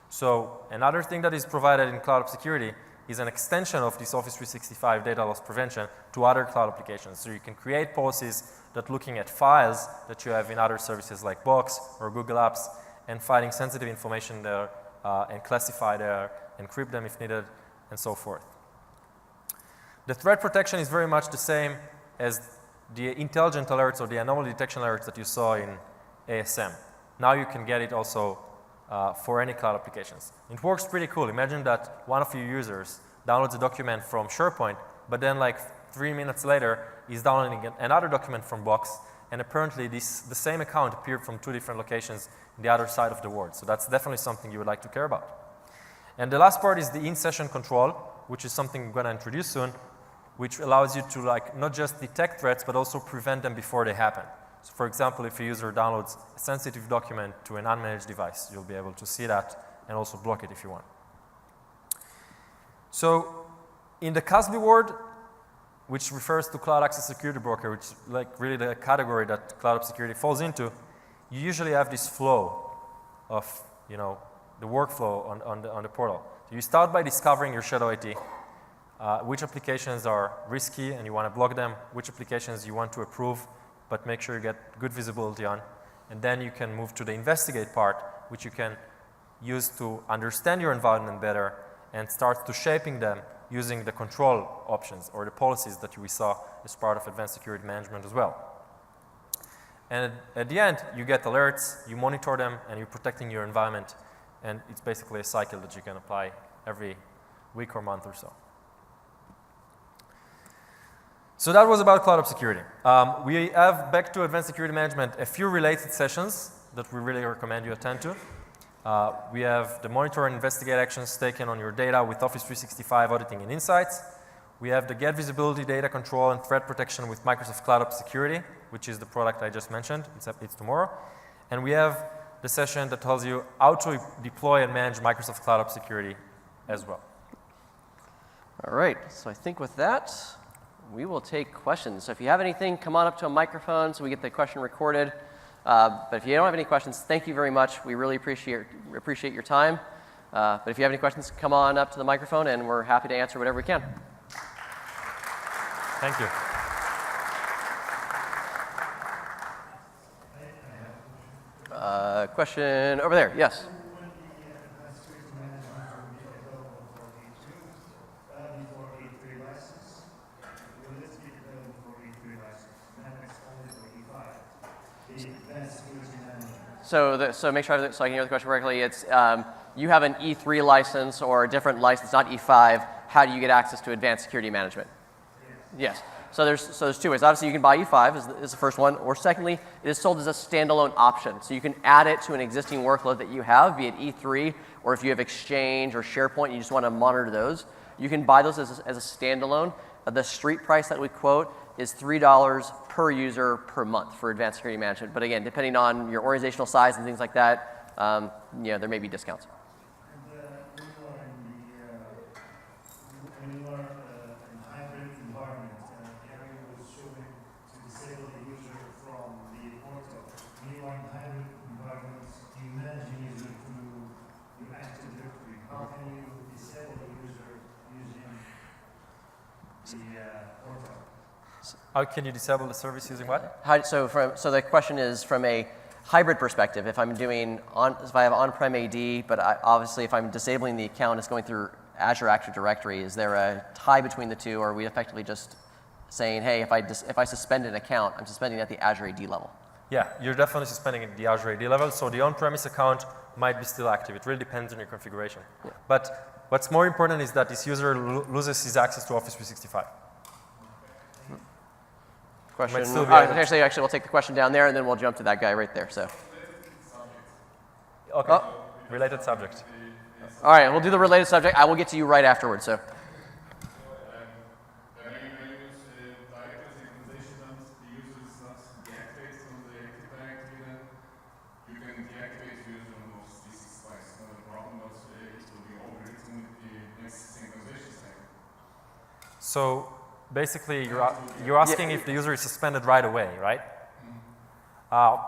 Speaker 2: So another thing that is provided in Cloud App Security is an extension of this Office 365 data loss prevention to other cloud applications. So you can create policies that looking at files that you have in other services like Box or Google Apps and finding sensitive information there and classify there, encrypt them if needed, and so forth. The threat protection is very much the same as the intelligent alerts or the anomaly detection alerts that you saw in ASM. Now you can get it also for any cloud applications. It works pretty cool. Imagine that one of your users downloads a document from SharePoint, but then 3 minutes later is downloading another document from Box, and apparently the same account appeared from 2 different locations on the other side of the world. So that's definitely something you would like to care about. And the last part is the in-session control, which is something we're going to introduce soon, which allows you to not just detect threats, but also prevent them before they happen. So for example, if a user downloads a sensitive document to an unmanaged device, you'll be able to see that and also block it if you want. So in the CASB world, which refers to Cloud Access Security Broker, which is really the category that Cloud App Security falls into, you usually have this flow of the workflow on the portal. So you start by discovering your shadow IT, which applications are risky and you want to block them, which applications you want to approve, but make sure you get good visibility on. And then you can move to the investigate part, which you can use to understand your environment better and start to shaping them using the control options or the policies that we saw as part of Advanced Security Management as well. And at the end, you get alerts, you monitor them, and you're protecting your environment. And it's basically a cycle that you can apply every week or month or so. So that was about Cloud App Security. We have, back to Advanced Security Management, a few related sessions that we really recommend you attend to. We have the monitor and investigate actions taken on your data with Office 365 auditing and insights. We have the get visibility, data control, and threat protection with Microsoft Cloud App Security, which is the product I just mentioned. It's tomorrow. And we have the session that tells you how to deploy and manage Microsoft Cloud App Security as well.
Speaker 1: All right. So I think with that, we will take questions. So if you have anything, come on up to a microphone so we get the question recorded. But if you don't have any questions, thank you very much. We really appreciate your time. But if you have any questions, come on up to the microphone, and we're happy to answer whatever we can.
Speaker 2: Thank you.
Speaker 1: Question over there. Yes. So make sure so I can hear the question correctly. It's you have an E3 license or a different license, not E5. How do you get access to advanced security management? Yes. So there's two ways. Obviously, you can buy E5 is the first one, or secondly, it is sold as a standalone option. So you can add it to an existing workload that you have, be it E3, or if you have Exchange or SharePoint, and you just want to monitor those. You can buy those as a standalone. The street price that we quote is $3 per user per month for advanced security management. But again, depending on your organizational size and things like that, there may be discounts.
Speaker 4: When you are in a hybrid environment, Gary was showing to disable the user from the portal. When you are in hybrid environments, do you manage the user through your Active Directory? How can you disable the user using the portal?
Speaker 2: How can you disable the service using what?
Speaker 1: So the question is from a hybrid perspective. If I have on-prem AD, but obviously if I'm disabling the account, it's going through Azure Active Directory. Is there a tie between the two, or are we effectively just saying, hey, if I suspend an account, I'm suspending at the Azure AD level?
Speaker 2: Yeah, you're definitely suspending at the Azure AD level, so the on-premise account might be still active. It really depends on your configuration. Yeah. But what's more important is that this user loses his access to Office 365.
Speaker 1: Question. Actually, we'll take the question down there, and then we'll jump to that guy right there. So.
Speaker 2: Okay. Oh. Related subject.
Speaker 1: All right, we'll do the related subject. I will get to you right afterwards. So.
Speaker 2: So basically, you're asking if the user is suspended right away, right?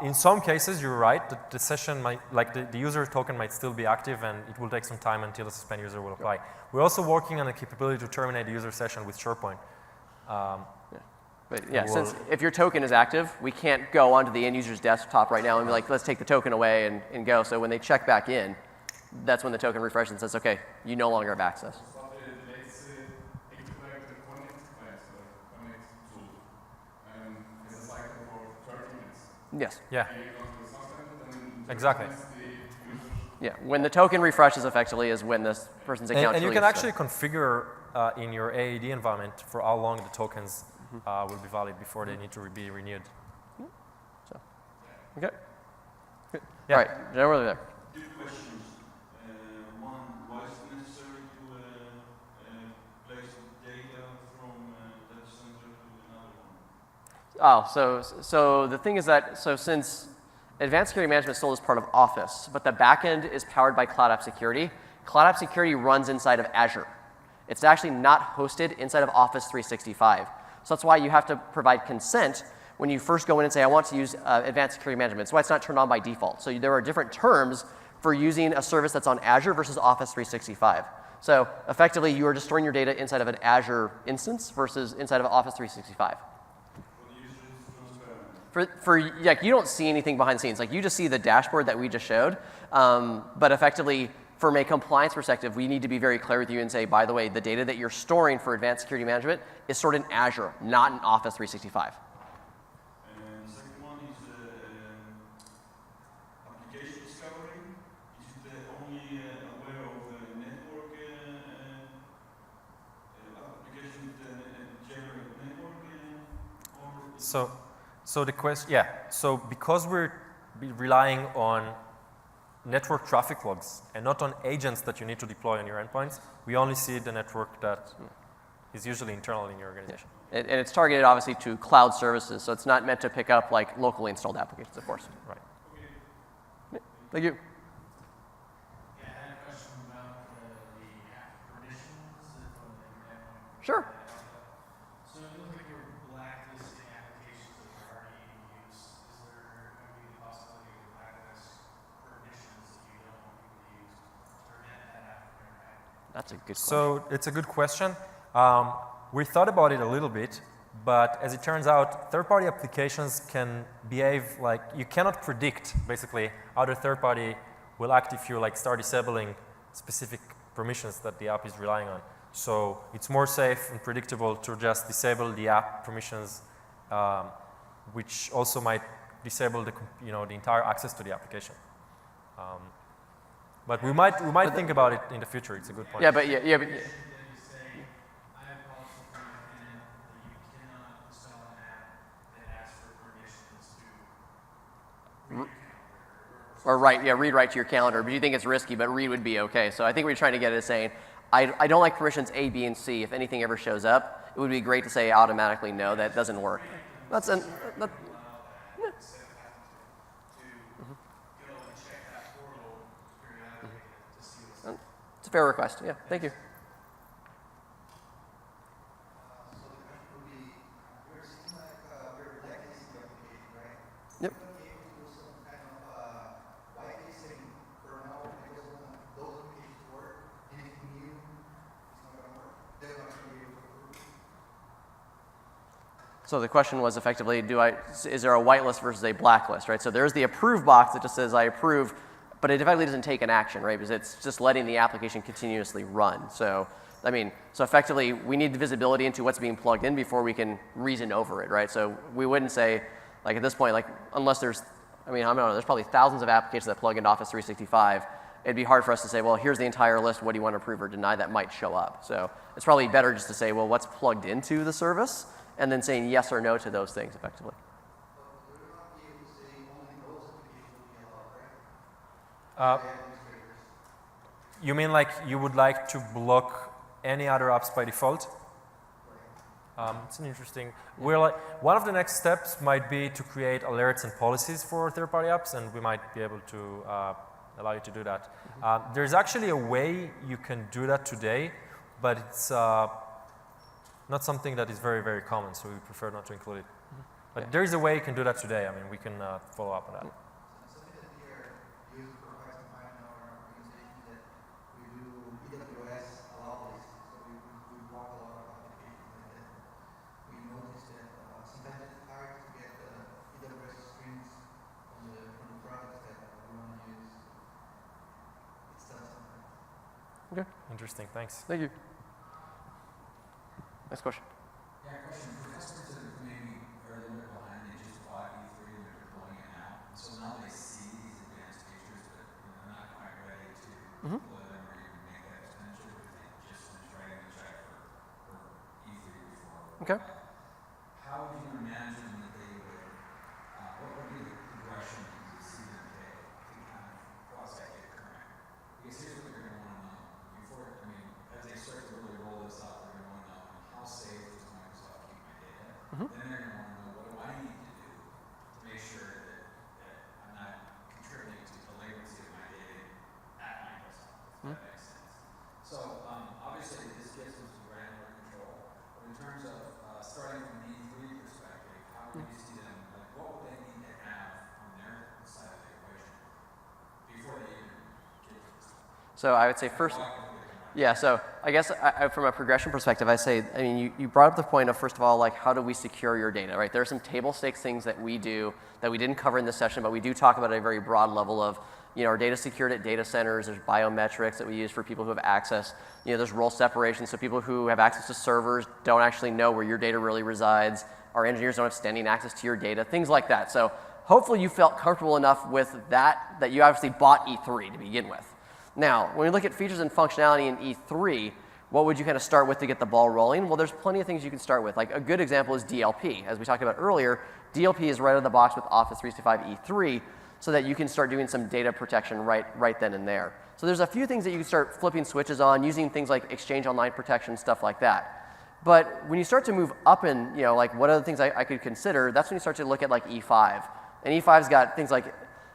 Speaker 2: In some cases, you're right. The session might, the user token might still be active, and it will take some time until the suspend user will apply. We're also working on a capability to terminate the user session with SharePoint.
Speaker 1: Since if your token is active, we can't go onto the end user's desktop right now and be like, let's take the token away and go. So when they check back in, that's when the token refreshes and says, okay, you no longer have access. Yes.
Speaker 2: Yeah. Exactly.
Speaker 1: Yeah. When the token refreshes, effectively, is when this person's account.
Speaker 2: And you can actually configure in your AAD environment for how long the tokens will be valid before they need to be renewed.
Speaker 1: So, okay. Good.
Speaker 2: Yeah.
Speaker 1: All right. General over there.
Speaker 5: Two questions. One, why is it necessary to place data from that center to another one?
Speaker 1: So the thing is that, since Advanced Security Management is sold as part of Office, but the backend is powered by Cloud App Security, Cloud App Security runs inside of Azure. It's actually not hosted inside of Office 365. So that's why you have to provide consent when you first go in and say, I want to use Advanced Security Management. That's why it's not turned on by default. So there are different terms for using a service that's on Azure versus Office 365. So effectively, you are just storing your data inside of an Azure instance versus inside of Office 365. You don't see anything behind the scenes. You just see the dashboard that we just showed. But effectively, from a compliance perspective, we need to be very clear with you and say, by the way, the data that you're storing for Advanced Security Management is stored in Azure, not in Office 365.
Speaker 5: And the second one is application discovery. Is it only aware of network applications that generate network?
Speaker 2: So the question, so because we're relying on network traffic logs and not on agents that you need to deploy on your endpoints, we only see the network that is usually internal in your organization.
Speaker 1: And it's targeted, obviously, to cloud services, so it's not meant to pick up, locally installed applications, of course.
Speaker 2: Right.
Speaker 1: Okay. Thank you.
Speaker 4: Yeah, I had a question about the app permissions from the network.
Speaker 1: Sure.
Speaker 4: So it looks like you're blacklisting applications that are already in use. Is there going to be the possibility to blacklist permissions that you don't want people to use to prevent that app from interacting?
Speaker 1: That's a good question.
Speaker 2: So it's a good question. We thought about it a little bit, but as it turns out, third-party applications can behave you cannot predict, basically, how the third party will act if you start disabling specific permissions that the app is relying on. So it's more safe and predictable to just disable the app permissions, which also might disable the entire access to the application. But we might think about it in the future. It's a good point.
Speaker 1: Yeah, but yeah, but
Speaker 6: Then you say, I have policy from my tenant that you cannot install an app that asks for permissions to read your calendar.
Speaker 1: or read right to your calendar. But you think it's risky, but read would be okay. So I think what you're trying to get at is saying, I don't like permissions A, B, and C. If anything ever shows up, it would be great to say automatically no, that doesn't work. That's an, that,
Speaker 6: Instead of having to go and check that portal periodically to see what's
Speaker 1: it's a fair request. Yeah, thank you.
Speaker 7: So the question would be, we're seeing like we're blacklisting the application, right?
Speaker 1: Yep.
Speaker 7: We're not able to do some kind of whitelisting for now because when those applications work, anything new, it's not gonna work. They're not gonna be able to approve.
Speaker 1: So the question was effectively, is there a whitelist versus a blacklist, right? So there's the approve box that just says I approve, but it effectively doesn't take an action, right? Because it's just letting the application continuously run. So, I mean, so effectively we need the visibility into what's being plugged in before we can reason over it, right? So we wouldn't say, like at this point, like unless there's, I mean, I don't know, there's probably thousands of applications that plug into Office 365. It'd be hard for us to say, well, here's the entire list, what do you want to approve or deny that might show up. So it's probably better just to say, well, what's plugged into the service, and then saying yes or no to those things effectively.
Speaker 7: But we will not be able to say only those applications will be allowed, right? Administrators.
Speaker 2: You mean like you would like to block any other apps by default? It's an interesting. We're like, one of the next steps might be to create alerts and policies for third-party apps, and we might be able to allow you to do that. There's actually a way you can do that today, but it's not something that is very, very common, so we prefer not to include it. But there is a way you can do that today. I mean, we can follow up on that.
Speaker 7: Something that we are using for quite some time in our organization that we do AWS allow this, so we block a lot of applications like that. We noticed that sometimes it's hard to get AWS streams from the products that we want to use. It's done sometimes.
Speaker 1: Okay,
Speaker 2: Interesting. Thanks.
Speaker 1: thank you. Next question.
Speaker 8: Yeah, question for customers that maybe are a little bit behind, they just bought E3 and they're deploying it now. So now they see these advanced features, but they're not quite ready to deploy them or even make that expenditure, but they just finished writing the check for E3 before.
Speaker 1: Okay.
Speaker 8: How would you imagine that they would, what would be the progression that you would see them take to kind of cross that get current? Because here's what they're going to want to know. Before, I mean, as they start to really roll this out, they're going to want to know how safe does Microsoft keep my data? Then they're going to want to know what do I need to do to make sure that I'm not contributing to the latency of my data at Microsoft, if that makes sense. So obviously this gets into granular control, but in terms of starting from an E3 perspective, how would you see them, like what would they need to have on their side of the equation before they even get to this?
Speaker 1: So I would say first, yeah, so I guess from a progression perspective, I say, I mean, you brought up the point of, first of all, like, how do we secure your data, right? There are some table stakes things that we do that we didn't cover in this session, but we do talk about at a very broad level of, you know, our data secured at data centers, there's biometrics that we use for people who have access, you know, there's role separation, so people who have access to servers don't actually know where your data really resides, our engineers don't have standing access to your data, things like that. So hopefully you felt comfortable enough with that you obviously bought E3 to begin with. Now, when we look at features and functionality in E3, what would you kind of start with to get the ball rolling? Well, there's plenty of things you can start with. Like a good example is DLP. As we talked about earlier, DLP is right out of the box with Office 365 E3 so that you can start doing some data protection right then and there. So there's a few things that you can start flipping switches on, using things like Exchange Online protection, stuff like that. But when you start to move up in, you know, like what are the things I could consider, that's when you start to look at like E5. And E5's got things like,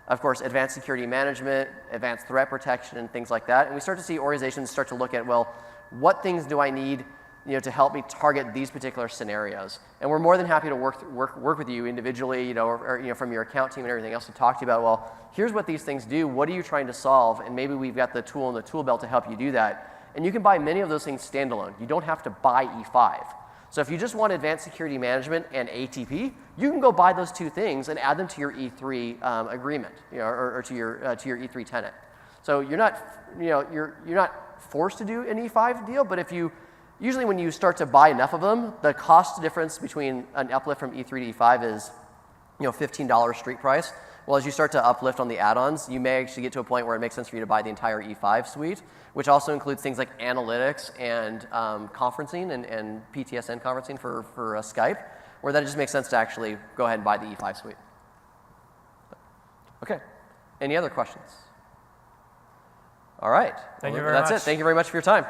Speaker 1: of course, advanced security management, advanced threat protection, and things like that. And we start to see organizations start to look at, well, what things do I need, you know, to help me target these particular scenarios? And we're more than happy to work with you individually, you know, or you know, from your account team and everything else to talk to you about, well, here's what these things do. What are you trying to solve? And maybe we've got the tool in the tool belt to help you do that. And you can buy many of those things standalone. You don't have to buy E5. So if you just want advanced security management and ATP, you can go buy those two things and add them to your E3 agreement, you know, or to your E3 tenant. So you're not, you know, you're not forced to do an E5 deal, but if you usually when you start to buy enough of them, the cost difference between an uplift from E3 to E5 is, you know, $15 street price. Well, as you start to uplift on the add-ons, you may actually get to a point where it makes sense for you to buy the entire E5 suite, which also includes things like analytics and conferencing and PTSN conferencing for Skype, where that just makes sense to actually go ahead and buy the E5 suite. Okay. Any other questions? All right.
Speaker 2: Thank
Speaker 1: Well,
Speaker 2: you very
Speaker 1: that's
Speaker 2: much.
Speaker 1: it. Thank you very much for your time.